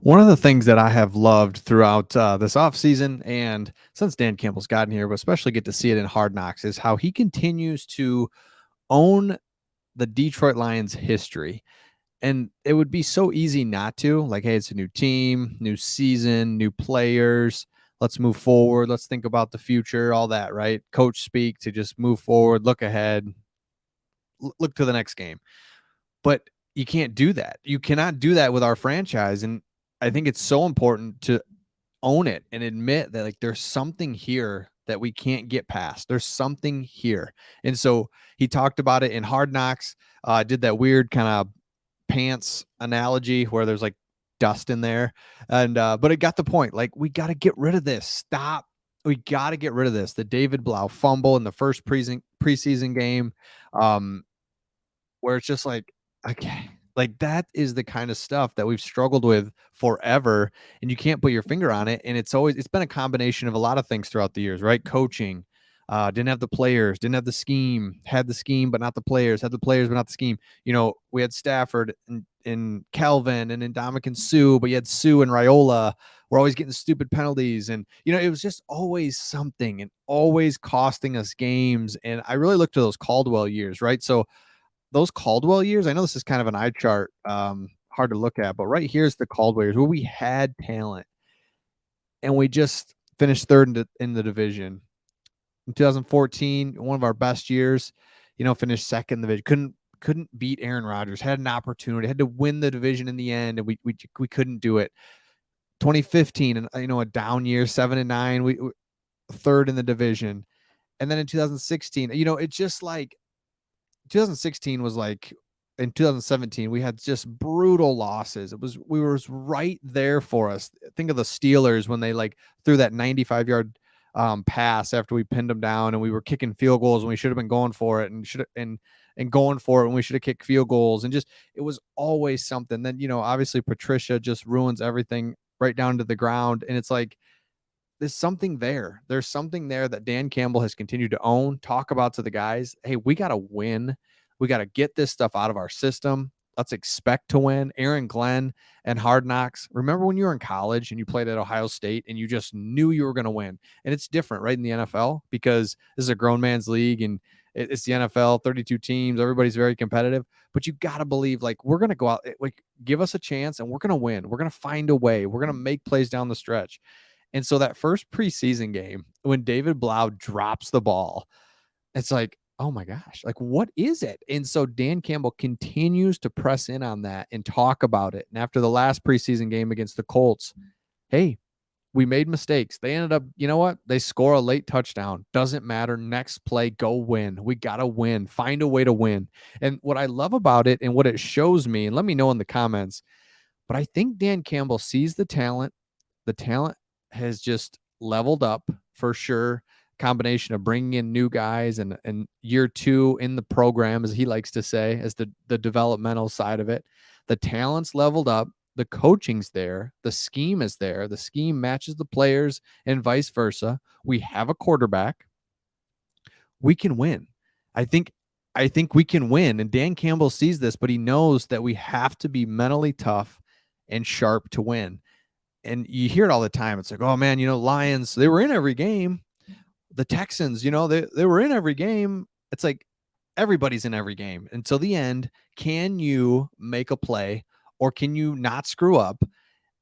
One of the things that I have loved throughout this offseason and since Dan Campbell's gotten here, but especially get to see it in Hard Knocks, is how he continues to own the Detroit Lions history. And it would be so easy not to. Like, hey, it's a new team, new season, new players. Let's move forward. Let's think about the future, all that, right? Coach speak to just move forward, look ahead, look to the next game. But you can't do that. You cannot do that with our franchise. And I think it's so important to own it and admit that like there's something here that we can't get past. There's something here. And so he talked about it in Hard Knocks, did that weird kind of pants analogy where there's like dust in there. And but it got the point. Like, we got to get rid of this. Stop. We got to get rid of this. The David Blau fumble in the first preseason game. Where it's just like, okay, like that is the kind of stuff that we've struggled with forever, and you can't put your finger on it. And it's been a combination of a lot of things throughout the years, right? Coaching, didn't have the players, didn't have the scheme, had the scheme but not the players, had the players but not the scheme. We had Stafford and Calvin and Ndamukong Suh, but you had Sue and Raiola. We're always getting stupid penalties, and it was just always something and always costing us games. And I really looked to those Caldwell years, right? So those Caldwell years, I know this is kind of an eye chart, hard to look at, but right here's the Caldwell years where we had talent and we just finished third in the division. In 2014, one of our best years, finished second in the division. Couldn't beat Aaron Rodgers. Had an opportunity, had to win the division in the end, and we couldn't do it. 2015, and a down year, 7-9, we third in the division, and then in 2016, it's just like 2016 was like, in 2017 we had just brutal losses. We were right there for us. Think of the Steelers when they like threw that 95-yard pass after we pinned them down, and we were kicking field goals and we should have been going for it, and going for it when we should have kicked field goals, and just it was always something. Then obviously Patricia just ruins everything right down to the ground, and it's like there's something there. There's something there that Dan Campbell has continued to own, talk about to the guys. Hey, we got to win. We got to get this stuff out of our system. Let's expect to win. Aaron Glenn and Hard Knocks. Remember when you were in college and you played at Ohio State and you just knew you were going to win? And it's different, right, in the NFL, because this is a grown man's league and it's the NFL, 32 teams. Everybody's very competitive. But you got to believe, like, we're going to go out, like, give us a chance and we're going to win. We're going to find a way. We're going to make plays down the stretch. And so that first preseason game, when David Blau drops the ball, it's like, oh my gosh, like, what is it? And so Dan Campbell continues to press in on that and talk about it. And after the last preseason game against the Colts, hey, we made mistakes. They ended up, you know what? They score a late touchdown. Doesn't matter. Next play, go win. We got to win. Find a way to win. And what I love about it and what it shows me, and let me know in the comments, but I think Dan Campbell sees the talent. The talent has just leveled up for sure. Combination of bringing in new guys and year two in the program, as he likes to say, as the developmental side of it. The talent's leveled up. The coaching's there. The scheme is there. The scheme matches the players and vice versa. We have a quarterback. We can win. I think we can win. And Dan Campbell sees this, but he knows that we have to be mentally tough and sharp to win. And you hear it all the time. It's like, oh man, Lions, they were in every game. The Texans, they were in every game. It's like everybody's in every game until the end. Can you make a play or can you not screw up?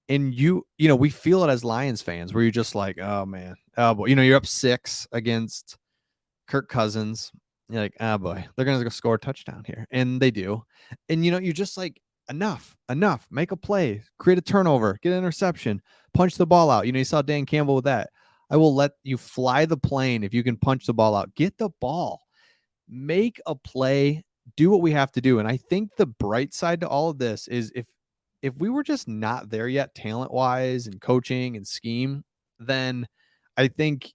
And we feel it as Lions fans where you're just like, oh man, oh boy, you're up 6 against Kirk Cousins. You're like, oh boy, they're going to score a touchdown here. And they do. And you're just like, enough, make a play, create a turnover, get an interception, punch the ball out. You saw Dan Campbell with that. I will let you fly the plane if you can punch the ball out. Get the ball, make a play, do what we have to do. And I think the bright side to all of this is if we were just not there yet, talent wise and coaching and scheme, then I think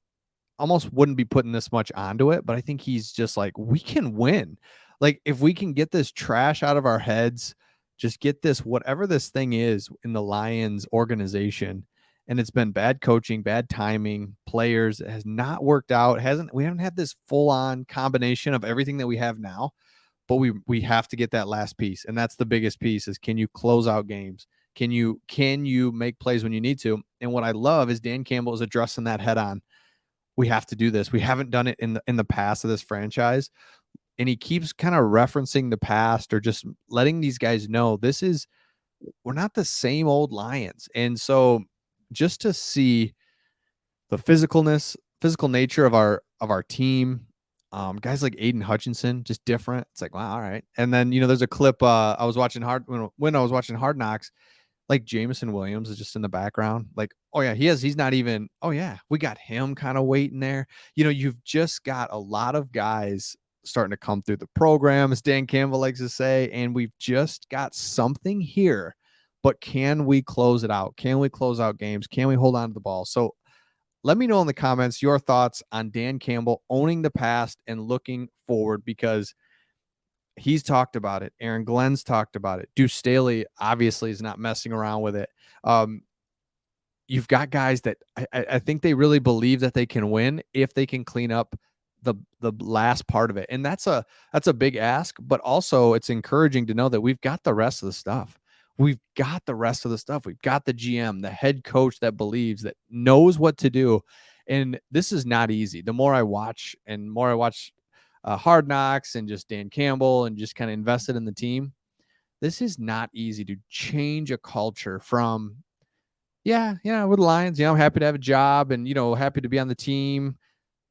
almost wouldn't be putting this much onto it. But I think he's just like, we can win. Like, if we can get this trash out of our heads, just get this, whatever this thing is in the Lions organization. And it's been bad coaching, bad timing, players. It has not worked out. We haven't had this full on combination of everything that we have now, but we have to get that last piece. And that's the biggest piece is, can you close out games? Can you make plays when you need to? And what I love is Dan Campbell is addressing that head on. We have to do this. We haven't done it in the past of this franchise. And he keeps kind of referencing the past or just letting these guys know we're not the same old Lions. And so just to see the physical nature of our team, guys like Aiden Hutchinson, just different. It's like, wow, all right. And then there's a clip I was watching when I was watching Hard Knocks, like Jameson Williams is just in the background. Like, oh yeah, he's not even, oh yeah, we got him kind of waiting there. You've just got a lot of guys starting to come through the program, as Dan Campbell likes to say, and we've just got something here. But can we close it out? Can we close out games? Can we hold on to the ball? So let me know in the comments your thoughts on Dan Campbell owning the past and looking forward, because he's talked about it. Aaron Glenn's talked about it. Deuce Staley obviously is not messing around with it. You've got guys that I think they really believe that they can win if they can clean up the last part of it. And that's a big ask, but also it's encouraging to know that we've got the rest of the stuff. We've got the rest of the stuff. We've got the GM, the head coach that believes, that knows what to do. And this is not easy. The more I watch Hard Knocks and just Dan Campbell and just kind of invested in the team, this is not easy to change a culture from, yeah, we're the Lions, I'm happy to have a job and, happy to be on the team,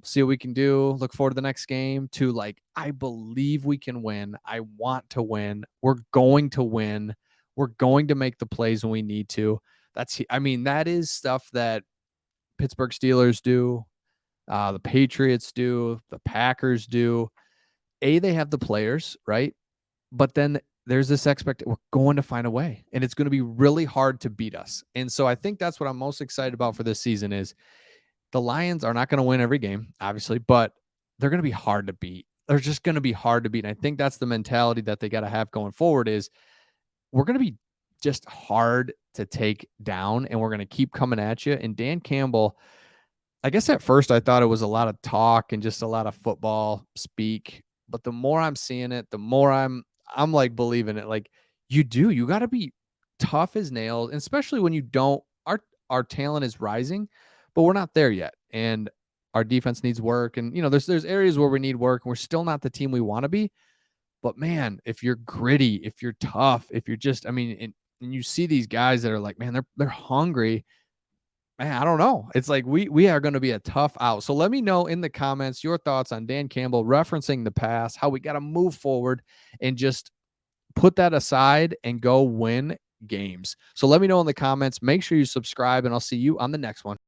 see what we can do, look forward to the next game, to like, I believe we can win. I want to win. We're going to win. We're going to make the plays when we need to. That is stuff that Pittsburgh Steelers do. The Patriots do, the Packers do. They have the players, right? But then there's this we're going to find a way, and it's going to be really hard to beat us. And so I think that's what I'm most excited about for this season is the Lions are not going to win every game, obviously, but they're going to be hard to beat. They're just going to be hard to beat. And I think that's the mentality that they got to have going forward is we're going to be just hard to take down, and we're going to keep coming at you. And Dan Campbell, I guess at first I thought it was a lot of talk and just a lot of football speak, but the more I'm seeing it, the more I'm like believing it. Like you got to be tough as nails, and especially when you don't. Our talent is rising, but we're not there yet, and our defense needs work. And there's areas where we need work, and we're still not the team we want to be. But man, if you're gritty, if you're tough, if you're just, and you see these guys that are like, man, they're hungry. Man, I don't know. It's like we are going to be a tough out. So let me know in the comments your thoughts on Dan Campbell referencing the past, how we got to move forward and just put that aside and go win games. So let me know in the comments. Make sure you subscribe, and I'll see you on the next one.